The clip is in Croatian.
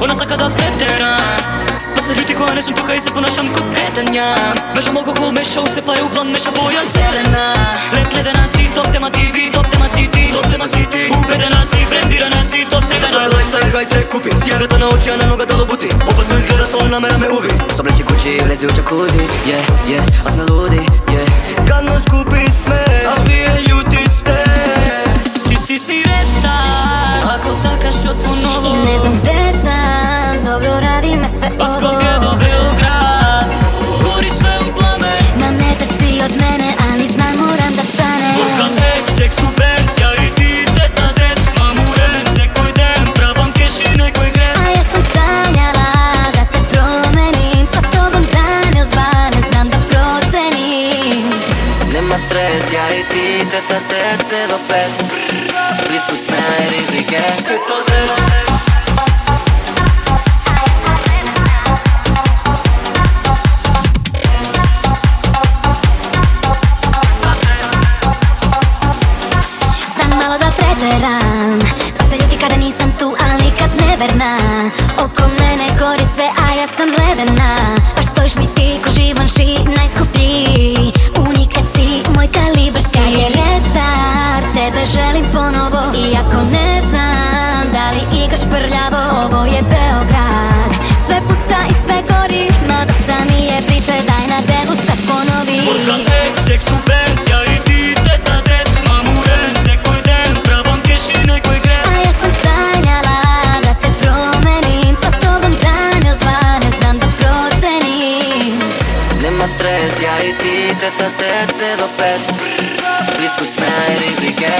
Ona saka da preteram, pa se ljuti koja ne sam tuka i se ponašam ko kretanja. Mešam alkohol, mešao se pare u plan, meša boja zelena. Red ledena si, top tema TV, top tema si ti, top tema si ti. Ubedena si, brendirana si, top sredena. To je lifestyle, high tech kupim, cigareta na oči, a na noga da lobuti. Opasno izgleda, svoja namera me ubi. Sobleći kući, vlezi u jacuzzi, a smo ludi, Kad nos kupi sve, a vi je ljuti ste. Ti stisni restart, ako sakaš od ponovo. I ne znam gde sam, dobro radi me sve Od ovo. Skopje do Beograd, gori sve u plame. Na metar si od mene, ali znam moram da stanem. Vulkan X, seksu verzija i ti teta dred. Mamuren se koji den, pravam keš i nekoj gred. A ja sam sanjala da te promenim, sa tobom dan ili dva, ne znam da procenim. Nema stres, ja i ti, teta tet, se do pet. Blisko smeja i rizike, Teta dred. Znam malo da preteram, pa se ljuti kada nisam tu, ali kad neverna. Oko mene gori sve, a ja sam ledena. Baš stojiš mi ti ko Givenchy, najskuplji. Unikat si, moj kalibar si. Kad je restart, tebe želim ponovo. Iako ne znam da li igraš prljavo, ovo je Beograd. Sve puca i sve gori, no dosta mi je priče, daj na devu sve ponovi. Vulkan X, seksu verzija i ti teta dred. Mamuren se koji den, pravam keš i nekoj gred. A ja sam sanjala da te promenim, sa tobom dan ili dva, ne znam da procenim. nema stres, ja i ti, teta tet, se do pet. Blisko smeja i rizike,